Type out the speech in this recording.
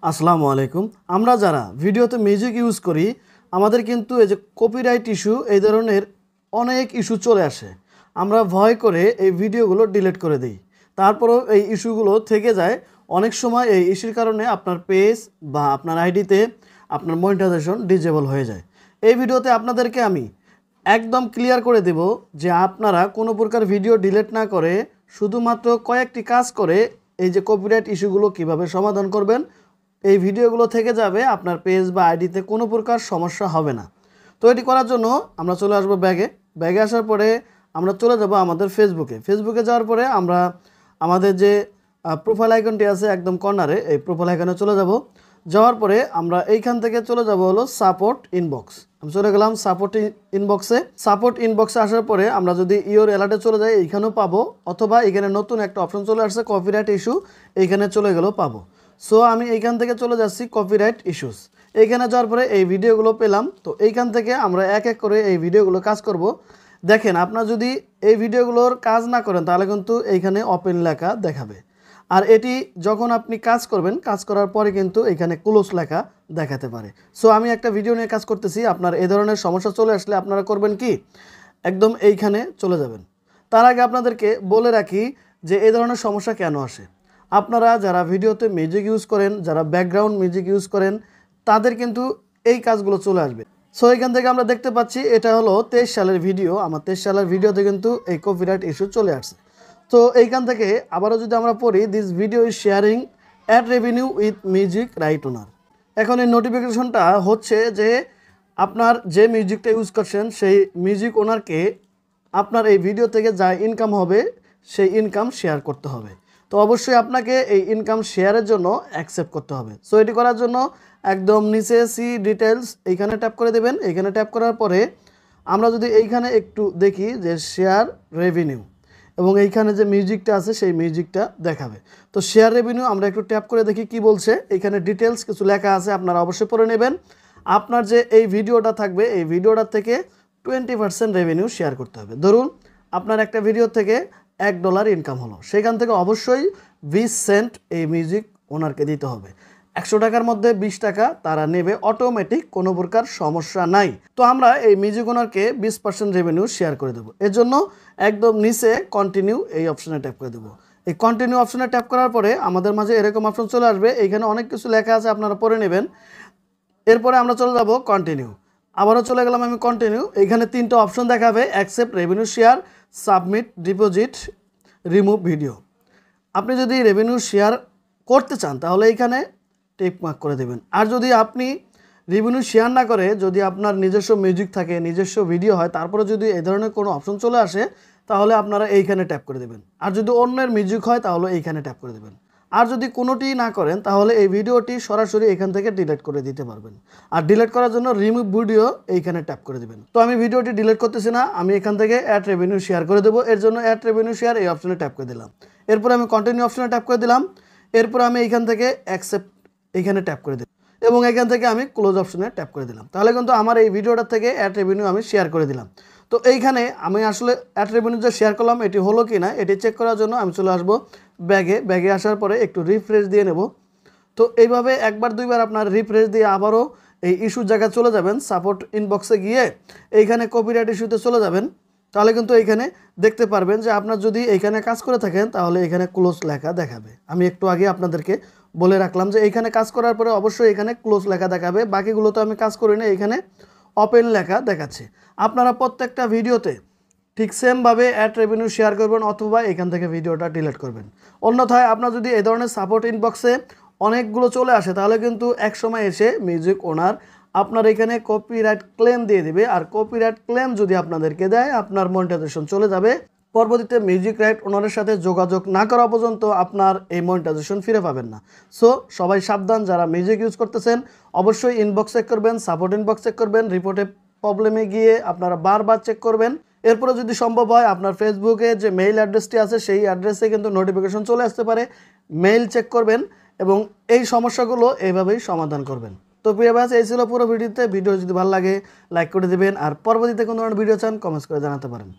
আসসালামু আলাইকুম। আমরা যারা ভিডিওতে মিউজিক ইউজ করি আমাদের কিন্তু এই যে কপিরাইট ইস্যু এই ধরনের অনেক ইস্যু চলে আসে। আমরা ভয় করে এই ভিডিওগুলো ডিলিট করে দিই, তারপরেও এই ইস্যুগুলো থেকে যায়। অনেক সময় এই ইস্যুর কারণে আপনার পেজ বা আপনার আইডিতে আপনার মনিটাইজেশন ডিজেবল হয়ে যায়। এই ভিডিওতে আপনাদেরকে আমি একদম ক্লিয়ার করে দেব যে আপনারা কোনো প্রকার ভিডিও ডিলিট না করে শুধুমাত্র কয়েকটি কাজ করে এই যে কপিরাইট ইস্যুগুলো কিভাবে সমাধান করবেন। এই ভিডিওগুলো থেকে যাবে, আপনার পেজ বা আইডিতে কোনো প্রকার সমস্যা হবে না। তো এটি করার জন্য আমরা চলে আসবো ব্যাগে আসার পরে আমরা চলে যাব আমাদের ফেসবুকে যাওয়ার পরে আমরা আমাদের যে প্রোফাইল আইকনটি আছে একদম কর্নারে, এই প্রোফাইল আইকনে চলে যাব। যাওয়ার পরে আমরা এইখান থেকে চলে যাব হলো সাপোর্ট ইনবক্স। আমি চলে গেলাম সাপোর্ট ইনবক্সে আসার পরে আমরা যদি ইওর অ্যালার্টে চলে যাই এইখানেও পাবো, অথবা এখানে নতুন একটা অপশন চলে আসছে কপিরাইট ইস্যু, এইখানে চলে গেলেও পাবো। সো আমি এইখান থেকে চলে যাচ্ছি কপিরাইট ইস্যুস। এইখানে যাওয়ার পরে এই ভিডিওগুলো পেলাম। তো এইখান থেকে আমরা এক এক করে এই ভিডিওগুলো কাজ করব। দেখেন, আপনার যদি এই ভিডিওগুলোর কাজ না করেন তাহলে কিন্তু এইখানে ওপেন লেখা দেখাবে, আর এটি যখন আপনি কাজ করবেন, কাজ করার পরে কিন্তু এখানে ক্লোজ লেখা দেখাতে পারে। সো আমি একটা ভিডিও নিয়ে কাজ করতেছি। আপনার এই ধরনের সমস্যা চলে আসলে আপনারা করবেন কি, একদম এইখানে চলে যাবেন। তার আগে আপনাদেরকে বলে রাখি যে এই ধরনের সমস্যা কেন আসে। আপনারা যারা ভিডিওতে মিউজিক ইউজ করেন, যারা ব্যাকগ্রাউন্ড মিউজিক ইউজ করেন, তাদের কিন্তু এই কাজগুলো চলে আসবে। সো এখান থেকে আমরা দেখতে পাচ্ছি এটা হলো 23 সালের ভিডিও। আমার 23 সালের ভিডিওতে কিন্তু এই কপিরাইট ইস্যু চলে আসছে। তো এইখান থেকে আবারও যদি আমরা পড়ি, this video is sharing ad revenue with music right owner. এখন এই নোটিফিকেশনটা হচ্ছে যে আপনার যে মিউজিকটা ইউজ করছেন সেই মিউজিক ওনারকে আপনার এই ভিডিও থেকে যা ইনকাম হবে সেই ইনকাম শেয়ার করতে হবে। তো অবশ্যই আপনাকে এই ইনকাম শেয়ারের জন্য অ্যাকসেপ্ট করতে হবে। সো এটি করার জন্য একদম নিচে সি ডিটেলস এইখানে ট্যাপ করে দেবেন। এইখানে ট্যাপ করার পরে আমরা যদি এইখানে একটু দেখি যে শেয়ার রেভিনিউ, এবং এইখানে যে মিউজিকটা আছে সেই মিউজিকটা দেখাবে। তো শেয়ার রেভিনিউ আমরা একটু ট্যাপ করে দেখি কি বলছে। এইখানে ডিটেলস কিছু লেখা আছে, আপনারা অবশ্যই পড়ে নেবেন। আপনার যে এই ভিডিওটা থাকবে এই ভিডিওটা থেকে 20% রেভিনিউ শেয়ার করতে হবে। ধরুন আপনার একটা ভিডিও থেকে $1 ইনকাম হলো, সেখান থেকে অবশ্যই 20 সেন্ট এই মিউজিক ওনারকে দিতে হবে। 100 টাকার মধ্যে 20 টাকা তারা নেবে অটোমেটিক, কোনো প্রকার সমস্যা নাই। তো আমরা এই মিউজিক ওনারকে 20% রেভিনিউ শেয়ার করে দেবো। এর জন্য একদম নিচে কন্টিনিউ এই অপশনে ট্যাপ করে দেবো। এই কন্টিনিউ অপশনে ট্যাপ করার পরে আমাদের মাঝে এরকম অপশন চলে আসবে। এইখানে অনেক কিছু লেখা আছে, আপনারা পড়ে নেবেন। এরপরে আমরা চলে যাব কন্টিনিউ। আবারও চলে গেলাম আমি কন্টিনিউ। এইখানে 3টা অপশন দেখাবে, accept revenue share, submit, deposit, remove video. আপনি যদি রেভিনিউ শেয়ার করতে চান তাহলে এইখানে টিক মার্ক করে দেবেন। আর যদি আপনি রেভিনিউ শেয়ার না করে, যদি আপনার নিজস্ব মিউজিক থাকে, নিজস্ব ভিডিও হয়, তারপরে যদি এই ধরনের কোনো অপশন চলে আসে তাহলে আপনারা এইখানে ট্যাপ করে দেবেন। আর যদি অন্যের মিউজিক হয় তাহলে এইখানে ট্যাপ করে দেবেন। আর যদি কোনোটি না করেন তাহলে এই ভিডিওটি সরাসরি এখান থেকে ডিলিট করে দিতে পারবেন। আর ডিলিট করার জন্য রিমুভ ভিডিও এইখানে ট্যাপ করে দেবেন। তো আমি ভিডিওটি ডিলিট করতেছি না, আমি এখান থেকে অ্যাড রেভিনিউ শেয়ার করে দেবো। এর জন্য অ্যাড রেভিনিউ শেয়ার এই অপশনে ট্যাপ করে দিলাম। এরপরে আমি কন্টিনিউ অপশনে ট্যাপ করে দিলাম। এরপর আমি এইখান থেকে অ্যাকসেপ্ট এইখানে ট্যাপ করে দিলাম, এবং এখান থেকে আমি ক্লোজ অপশনে ট্যাপ করে দিলাম। তাহলে কিন্তু আমার এই ভিডিওটার থেকে অ্যাড রেভিনিউ আমি শেয়ার করে দিলাম। তো এইখানে আমি আসলে অ্যাড রেভিনিউ যে শেয়ার করলাম এটি হলো কি না এটি চেক করার জন্য আমি চলে আসবো ব্যাগে আসার পরে একটু রিফ্রেশ দিয়ে নেব। তো এইভাবে একবার দুইবার আপনার রিফ্রেশ দিয়ে আবারও এই ইস্যুর জায়গায় চলে যাবেন। সাপোর্ট ইনবক্সে গিয়ে এইখানে কপিরাইট ইস্যুতে চলে যাবেন। তাহলে কিন্তু এইখানে দেখতে পারবেন যে আপনার যদি এইখানে কাজ করে থাকেন তাহলে এখানে ক্লোজ লেখা দেখাবে। আমি একটু আগে আপনাদেরকে বলে রাখলাম যে এইখানে কাজ করার পরে অবশ্যই এখানে ক্লোজ লেখা দেখাবে। বাকিগুলো তো আমি কাজ করি না, এইখানে ওপেন লেখা দেখাচ্ছে। আপনারা প্রত্যেকটা ভিডিওতে ঠিক সেমভাবে অ্যাড রেভিনিউ শেয়ার করবেন, অথবা এখান থেকে ভিডিওটা ডিলিট করবেন। অন্যথায় আপনার যদি এই ধরনের সাপোর্ট ইনবক্সে অনেকগুলো চলে আসে তাহলে কিন্তু এক সময় এসে মিউজিক ওনার আপনার এখানে কপিরাইট ক্লেম দিয়ে দিবে। আর কপিরাইট ক্লেম যদি আপনাদেরকে দেয় আপনার মনিটাইজেশন চলে যাবে। পরবর্তীতে মিউজিক রাইট ওনারের সাথে যোগাযোগ না করা পর্যন্ত আপনার এই মনিটাইজেশন ফিরে পাবেন না। সো সবাই সাবধান, যারা মিউজিক ইউজ করতেছেন অবশ্যই ইনবক্স চেক করবেন, সাপোর্ট ইনবক্স চেক করবেন, রিপোর্টে প্রবলেমে গিয়ে আপনারা বারবার চেক করবেন। এরপরে যদি সম্ভব হয় আপনার ফেসবুকে যে মেইল অ্যাড্রেসটি আছে সেই অ্যাড্রেসে কিন্তু নোটিফিকেশন চলে আসতে পারে, মেইল চেক করবেন এবং এই সমস্যাগুলো এইভাবেই সমাধান করবেন। তো প্রিয় ভাই, এই ছিল পুরো ভিডিওতে। ভিডিও যদি ভালো লাগে লাইক করে দেবেন, আর পরবর্তীতে কোনো ধরনের ভিডিও চান কমেন্টস করে জানাতে পারেন।